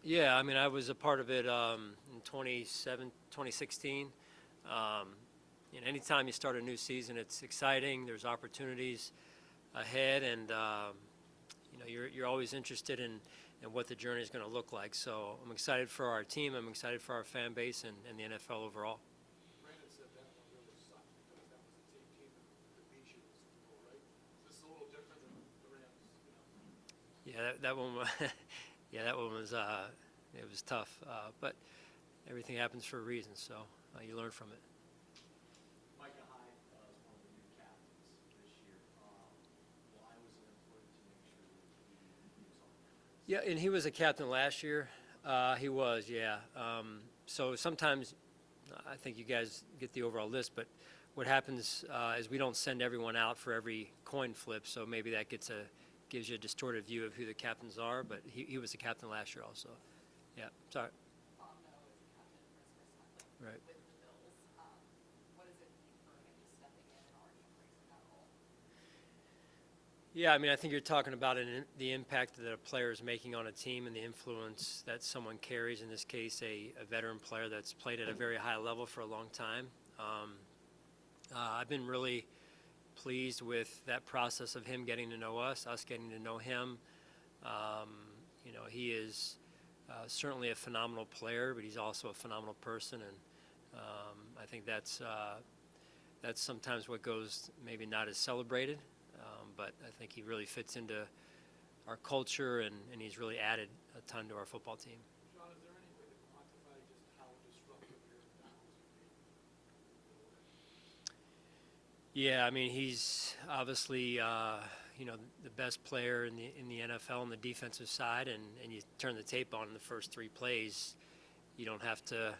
Yeah, I mean, I was a part of it in 2016. Anytime you start a new season, it's exciting. There's opportunities ahead, and you're always interested in what the journey is going to look like. So I'm excited for our team. I'm excited for our fan base and the NFL overall. Brandon said that one really sucked because that was the same team that beat you in the Super Bowl, right? Is this a little different than the Rams? Yeah, that one. Yeah, that one was. It was tough, but everything happens for a reason. So you learn from it. Micah Hyde is one of the new captains this year. Why was it important to make sure that he was on there? Yeah, and he was a captain last year. He was, yeah. So sometimes, I think you guys get the overall list, but what happens is we don't send everyone out for every coin flip, so maybe that gives you a distorted view of who the captains are, but he was the captain last year also. Yeah, sorry. Noah is the captain for his first time Right. with the Bills. What does it mean for him just stepping in and already embracing that role? Yeah, I mean, I think you're talking about the impact that a player is making on a team and the influence that someone carries, in this case, a veteran player that's played at a very high level for a long time. I've been really pleased with that process of him getting to know us getting to know him. He is certainly a phenomenal player, but he's also a phenomenal person, and I think that's sometimes what goes maybe not as celebrated. But I think he really fits into our culture, and he's really added a ton to our football team. Sean, is there any way to quantify just how disruptive your Donald's can be? Yeah, I mean, he's obviously the best player in the NFL on the defensive side, and you turn the tape on in the first 3 plays, you don't have to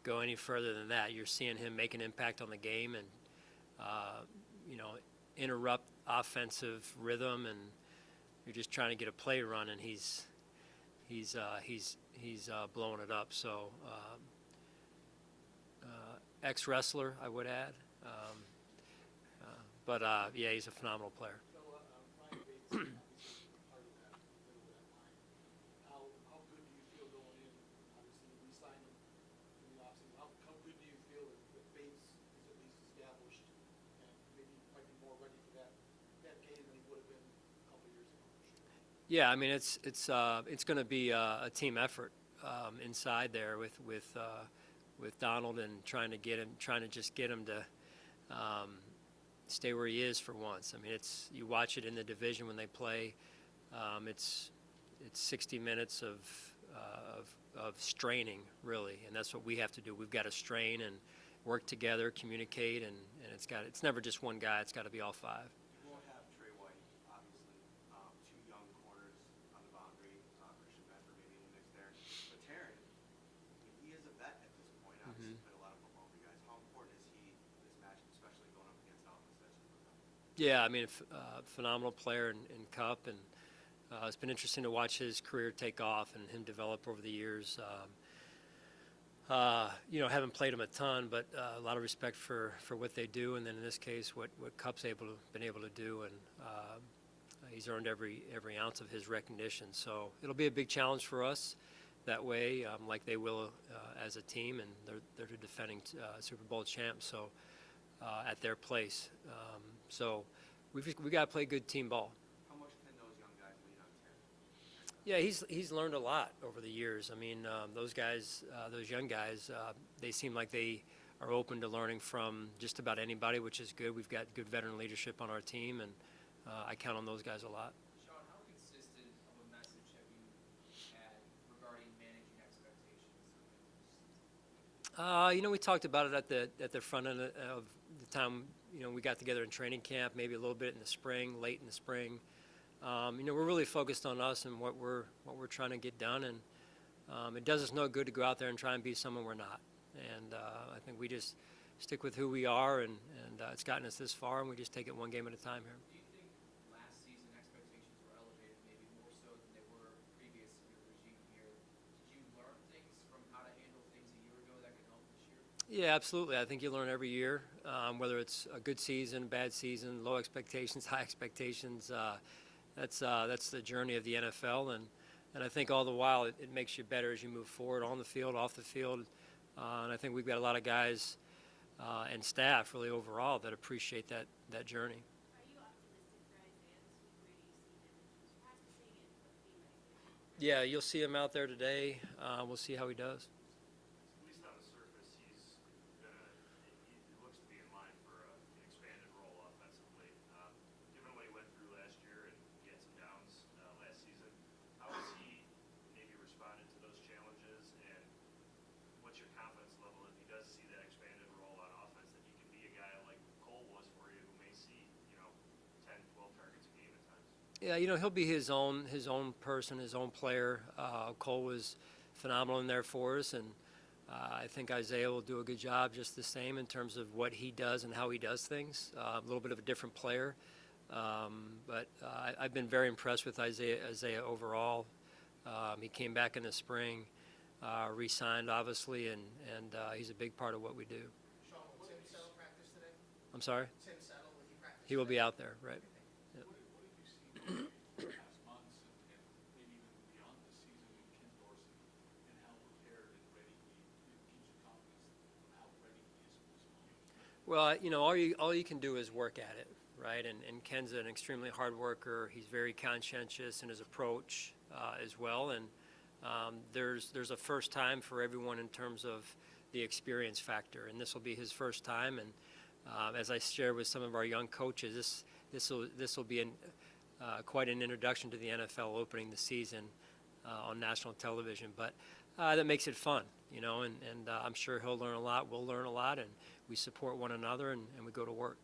go any further than that. You're seeing him make an impact on the game, and interrupt offensive rhythm, and you're just trying to get a play run, and he's blowing it up. So ex-wrestler, I would add, but yeah, he's a phenomenal player. Brian Bates, obviously, part of that, middle of that line. How good do you feel going in? Obviously, we signed him in the offseason. How good do you feel that Bates is at least established and maybe might be more ready for that game than he would have been a couple of years ago, for sure? Yeah, I mean, it's going to be a team effort inside there with Donald, and trying to just get him to stay where he is for once. I mean, you watch it in the division when they play. It's 60 minutes of straining, really, and that's what we have to do. We've got to strain and work together, communicate, and it's never just one guy. It's got to be all 5. You won't have Trey White, obviously, 2 young corners on the boundary. Christian Benford maybe in the mix there. But Terran, he is a vet at this point. Obviously, played a lot of football for you guys. How important is he this matchup, especially going up against Alvin Sessions? Yeah, I mean, phenomenal player in Cup, and it's been interesting to watch his career take off and him develop over the years. Haven't played him a ton, but a lot of respect for what they do, and then in this case, what Cup's been able to do, and he's earned every ounce of his recognition. So it'll be a big challenge for us that way, like they will as a team, and they're the defending Super Bowl champs. So at their place, so we got to play good team ball. How much can those young guys lean on Terran? Yeah, he's learned a lot over the years. I mean, those guys, those young guys, they seem like they are open to learning from just about anybody, which is good. We've got good veteran leadership on our team, and I count on those guys a lot. Sean, how consistent of a message have you had regarding managing expectations? We talked about it at the front end of the time. We got together in training camp, maybe a little bit in the spring, late in the spring. We're really focused on us and what we're trying to get done, and it does us no good to go out there and try and be someone we're not. And I think we just stick with who we are, and it's gotten us this far, and we just take it one game at a time here. Do you think last season expectations were elevated, maybe more so than they were previous to your regime here? Did you learn things from how to handle things a year ago that can help this year? Yeah, absolutely. I think you learn every year, whether it's a good season, bad season, low expectations, high expectations. That's the journey of the NFL, and And I think all the while it makes you better as you move forward on the field, off the field. And I think we've got a lot of guys and staff really overall that appreciate that journey. Are you optimistic for Isaiah this week? Where do you see him in terms of practicing and what the game might do? Yeah, you'll see him out there today. We'll see how he does. At least on the surface, he looks to be in line for an expanded role offensively. Given what he went through last year and he had some downs last season, how has he maybe responded to those challenges? And what's your confidence level if he does see that expanded role on offense, that he can be a guy like Cole was for you, who may see 10, 12 targets a game at times? Yeah, he'll be his own person, his own player. Cole was phenomenal in there for us, and I think Isaiah will do a good job just the same in terms of what he does and how he does things. A little bit of a different player, but I've been very impressed with Isaiah overall. He came back in the spring, re-signed obviously, and he's a big part of what we do. Sean, will Tim Settle practice today? I'm sorry? Tim Settle, will he practice? He will be out there, right? What have you seen in the past months and maybe even beyond the season in Ken Dorsey and how prepared and ready it gives you confidence of how ready he is for this moment? Well, all you can do is work at it, right? And Ken's an extremely hard worker. He's very conscientious in his approach as well. And there's a first time for everyone in terms of the experience factor, and this will be his first time. And as I shared with some of our young coaches, this will be quite an introduction to the NFL opening the season on national television. But that makes it fun, and I'm sure he'll learn a lot. We'll learn a lot, and we support one another, and we go to work.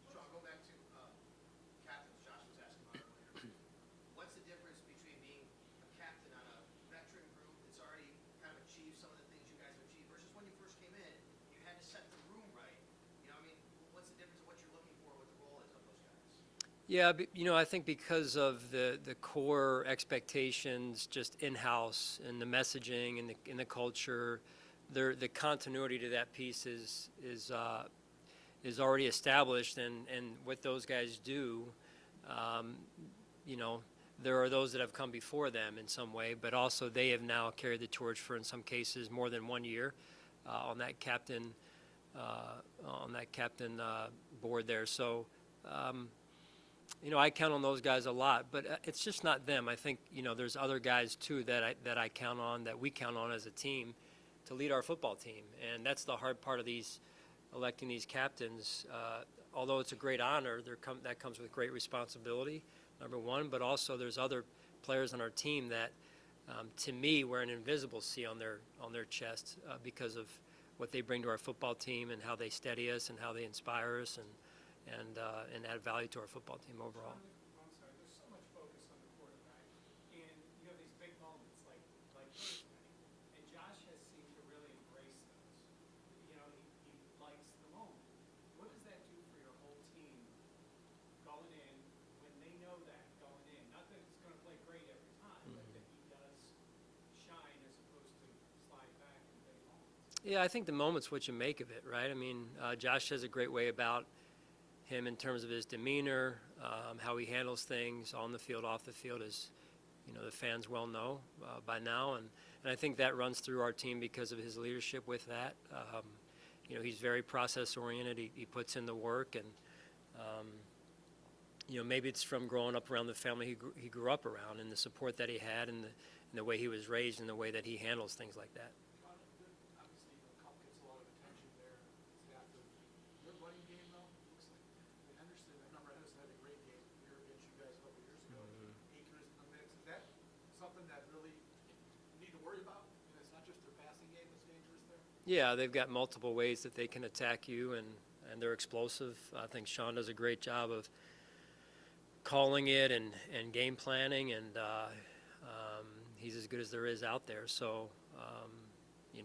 Sean, go back to captains. Josh was asking about earlier. What's the difference between being a captain on a veteran group that's already kind of achieved some of the things you guys have achieved versus when you first came in, you had to set the room right? What's the difference of what you're looking for, what the role is of those guys? Yeah, I think because of the core expectations just in-house and the messaging and the culture, the continuity to that piece is already established, and what those guys do, there are those that have come before them in some way, but also they have now carried the torch for, in some cases, more than 1 year on that captain board there. So, I count on those guys a lot, but it's just not them. I think there's other guys too that I count on, that we count on as a team, to lead our football team, and that's the hard part of electing these captains. Although it's a great honor, that comes with great responsibility, number one, but also there's other players on our team that, to me, wear an invisible C on their chest because of what they bring to our football team and how they steady us and how they inspire us and add value to our football team overall. I'm sorry, there's so much focus on the quarterback, and you have these big moments like Thursday, and Josh has seemed to really embrace those. He likes the moment. What does that do for your whole team going in when they know that going in? Not that it's going to play great every time, but that he does shine as opposed to slide back in big moments. Yeah, I think the moment's what you make of it, right? I mean, Josh has a great way about him in terms of his demeanor, how he handles things on the field, off the field, as the fans well know by now, and I think that runs through our team because of his leadership with that. He's very process oriented. He puts in the work, and maybe it's from growing up around the family he grew up around, and the support that he had, and the way he was raised, and the way that he handles things like that. Obviously, Cup gets a lot of attention there. Staff of your running game, though, looks like Henderson. I remember Henderson had a great game here against you guys a couple years ago. Akers in the mix. Is that something that really you need to worry about? It's not just their passing game that's dangerous there. Yeah, they've got multiple ways that they can attack you, and they're explosive. I think Sean does a great job of calling it and game planning, and he's as good as there is out there. So,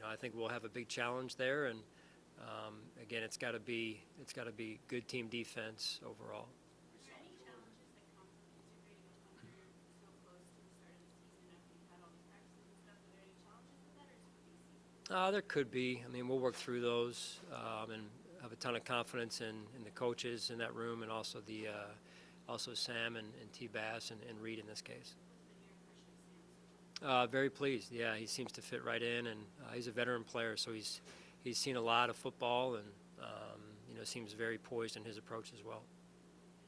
I think we'll have a big challenge there, and again, it's got to be good team defense overall. Are there any challenges that come from integrating with Hunter so close to the start of the season after you've had all these practices and stuff? Are there any challenges with that, or is it pretty season? There could be. I mean, we'll work through those and have a ton of confidence in the coaches in that room, and also also Sam and T. Bass and Reed in this case. What's been your impression of Sam so far? Very pleased. Yeah, he seems to fit right in, and he's a veteran player, so he's seen a lot of football, and you know, seems very poised in his approach as well.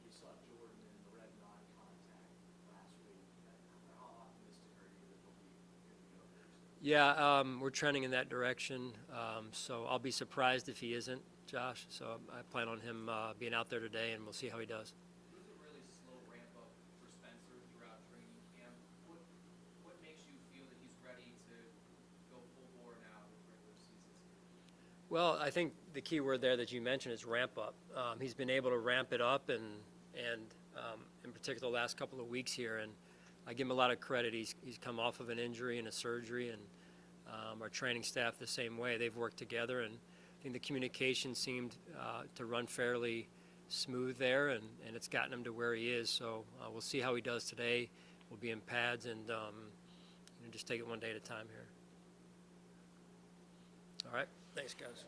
You saw Jordan in the red non-contact last week. How optimistic are you that he'll be good to go Thursday? Yeah, we're trending in that direction, so I'll be surprised if he isn't, Josh. So I plan on him being out there today, and we'll see how he does. It was a really slow ramp up for Spencer throughout training camp. What makes you feel that he's ready to go full bore now with regular seasons? Well, I think the key word there that you mentioned is ramp up. He's been able to ramp it up, and in particular the last couple of weeks here, and I give him a lot of credit. He's come off of an injury and a surgery, and our training staff the same way. They've worked together, and I think the communication seemed to run fairly smooth there, and it's gotten him to where he is. So we'll see how he does today. We'll be in pads, and you know, just take it one day at a time here. All right. Thanks, guys.